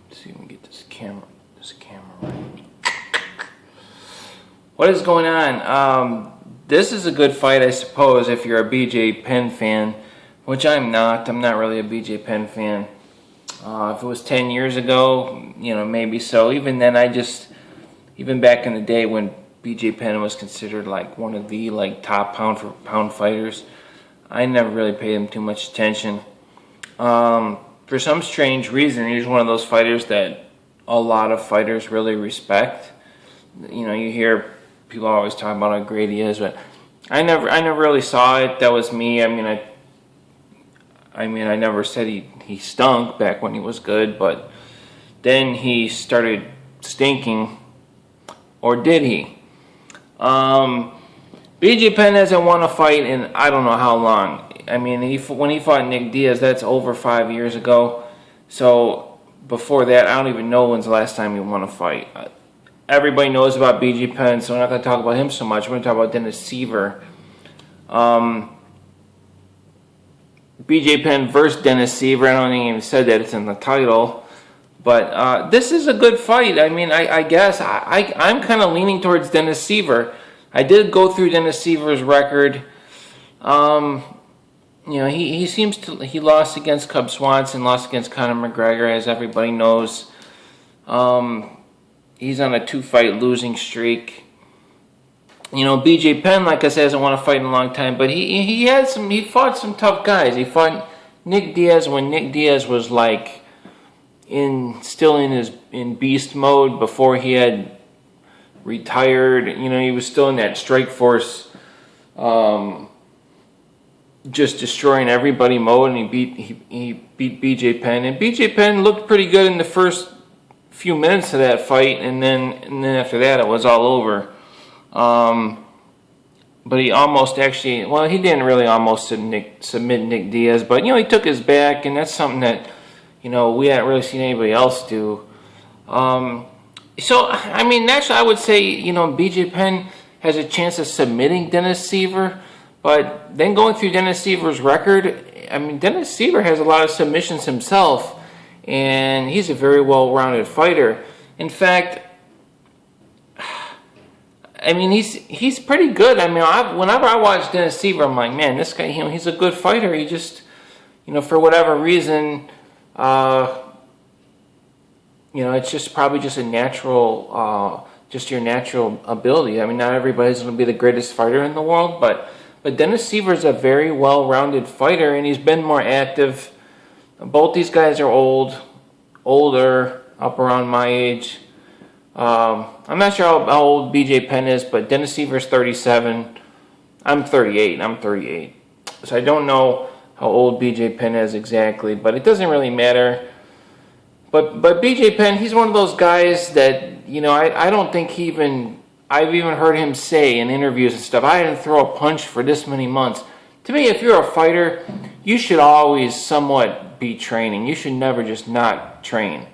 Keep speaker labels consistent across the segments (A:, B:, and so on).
A: Let's see if we can get this camera right. What is going on? This is a good fight, I suppose, if you're a BJ Penn fan, which I'm not. I'm not really a BJ Penn fan. If it was 10 years ago, maybe so. Even then, even back in the day when BJ Penn was considered like one of the top pound for pound fighters, I never really paid him too much attention. For some strange reason, he's one of those fighters that a lot of fighters really respect. You hear people always talk about how great he is, but I never really saw it. That was me. I never said he stunk back when he was good, but then he started stinking, or did he? BJ Penn hasn't won a fight in I don't know how long. When he fought Nick Diaz, that's over 5 years ago. So before that, I don't even know when's the last time he won a fight. Everybody knows about BJ Penn, so we're not going to talk about him so much. We're going to talk about Dennis Siver. BJ Penn versus Dennis Siver. I don't think he even said that. It's in the title. But this is a good fight. I guess I'm kind of leaning towards Dennis Siver. I did go through Dennis Siver's record. He lost against Cub Swanson, lost against Conor McGregor, as everybody knows. He's on a 2-fight losing streak. BJ Penn, like I said, hasn't won a fight in a long time, but he fought some tough guys. He fought Nick Diaz when Nick Diaz was still in beast mode before he had retired. He was still in that strike force, just destroying everybody mode, and he beat BJ Penn. And BJ Penn looked pretty good in the first few minutes of that fight, and then after that it was all over. But he almost he didn't really almost submit Nick Diaz, but he took his back, and that's something that we hadn't really seen anybody else do. Naturally I would say BJ Penn has a chance of submitting Dennis Siver, but then going through Dennis Siver's record, Dennis Siver has a lot of submissions himself, and he's a very well-rounded fighter. In fact, he's pretty good. Whenever I watch Dennis Siver, I'm like, man, this guy, he's a good fighter. He just, for whatever reason, it's just probably just a natural, just your natural ability. Not everybody's going to be the greatest fighter in the world, but Dennis Siver is a very well-rounded fighter, and he's been more active. Both these guys are older, up around my age. I'm not sure how old BJ Penn is, but Dennis Siver is 37. I'm 38. So I don't know how old BJ Penn is exactly, but it doesn't really matter. But BJ Penn, he's one of those guys that, I don't think I've even heard him say in interviews and stuff, I didn't throw a punch for this many months. To me, if you're a fighter, you should always somewhat be training. You should never just not train.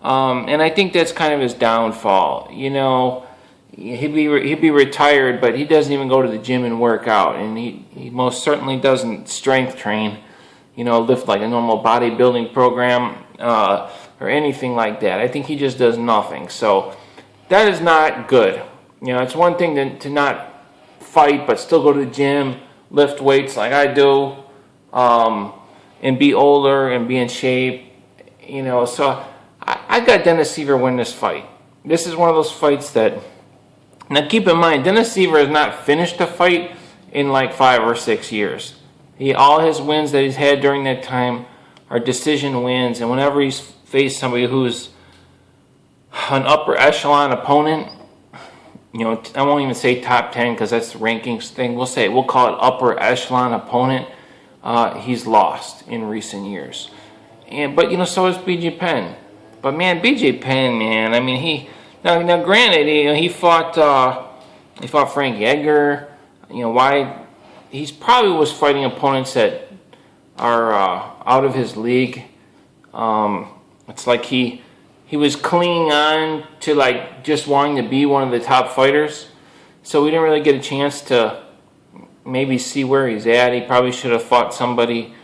A: And I think that's kind of his downfall. He'd be retired, but he doesn't even go to the gym and work out. And he most certainly doesn't strength train, lift like a normal bodybuilding program or anything like that. I think he just does nothing. So that is not good. It's one thing to not fight, but still go to the gym, lift weights like I do, and be older and be in shape. So I got Dennis Siver win this fight. This is one of those fights that, now keep in mind, Dennis Siver has not finished a fight in 5 or 6 years. All his wins that he's had during that time are decision wins, and whenever he's faced somebody who's an upper echelon opponent, I won't even say top 10 because that's the rankings thing. We'll call it upper echelon opponent. He's lost in recent years, but so is BJ Penn. But man, BJ Penn, man, now granted, he fought Frankie Edgar. Why? He's probably was fighting opponents that are out of his league. It's like he was clinging on to just wanting to be one of the top fighters, so we didn't really get a chance to maybe see where he's at. He probably should have fought somebody,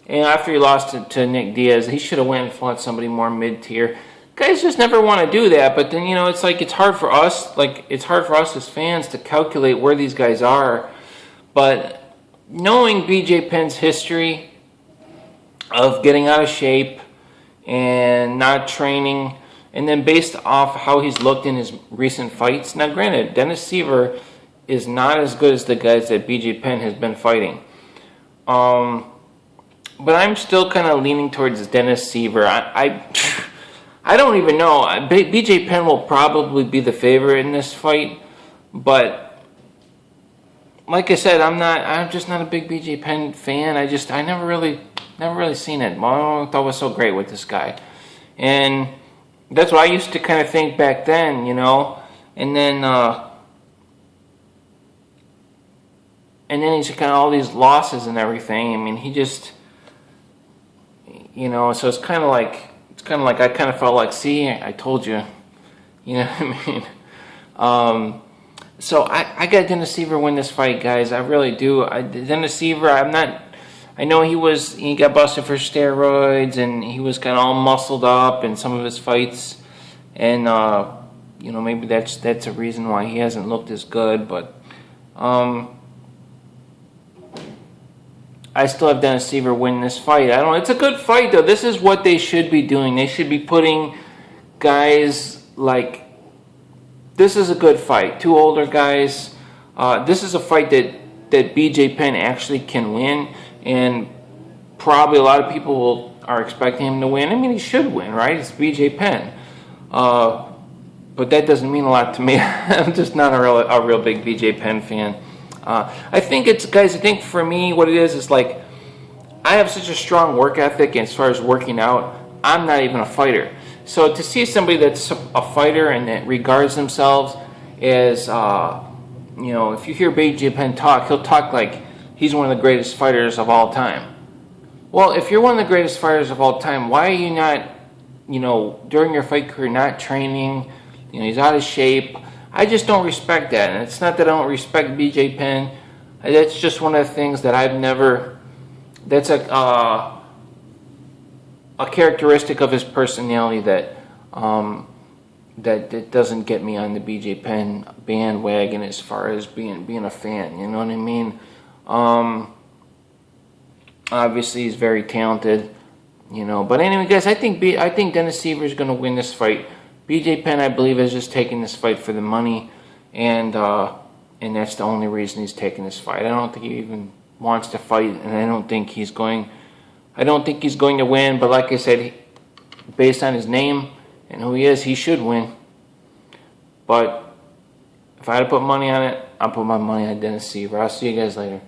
A: And after he lost to Nick Diaz, he should have went and fought somebody more mid-tier. Guys just never want to do that, but then, it's like it's hard for us as fans to calculate where these guys are. But knowing BJ Penn's history of getting out of shape and not training, and then based off how he's looked in his recent fights. Now, granted, Dennis Siver is not as good as the guys that BJ Penn has been fighting. But I'm still kind of leaning towards Dennis Siver. I don't even know. BJ Penn will probably be the favorite in this fight, but like I said, I'm just not a big BJ Penn fan. I never really seen it. I thought it was so great with this guy, and that's what I used to kind of think back then, and then he's kind of all these losses and everything. I mean, he just, so it's kind of like I kind of felt like, see, I told you, you know what I mean? So I got Dennis Siver win this fight, guys. I really do. Dennis Siver, I know he got busted for steroids, and he was kind of all muscled up in some of his fights, and maybe that's a reason why he hasn't looked as good, but I still have Dennis Siver win this fight. It's a good fight, though. This is what they should be doing. They should be putting guys like, this is a good fight. Two older guys. This is a fight that BJ Penn actually can win, and probably a lot of people are expecting him to win. I mean, he should win, right? It's BJ Penn. But that doesn't mean a lot to me. I'm just not a real big BJ Penn fan. I think for me, what it is like, I have such a strong work ethic as far as working out. I'm not even a fighter. So to see somebody that's a fighter and that regards themselves as, if you hear BJ Penn talk, he'll talk like he's one of the greatest fighters of all time. Well, if you're one of the greatest fighters of all time, why are you not, during your fight career, not training? He's out of shape. I just don't respect that, and it's not that I don't respect BJ Penn. That's just one of the things that I've never. That's a characteristic of his personality that doesn't get me on the BJ Penn bandwagon as far as being a fan. You know what I mean? Obviously, he's very talented. But anyway, guys, I think Dennis Siver is going to win this fight. BJ Penn, I believe, is just taking this fight for the money, and that's the only reason he's taking this fight. I don't think he even wants to fight, and I don't think he's going to win. But like I said, based on his name and who he is, he should win. But if I had to put money on it, I'll put my money on Dennis Siver. I'll see you guys later.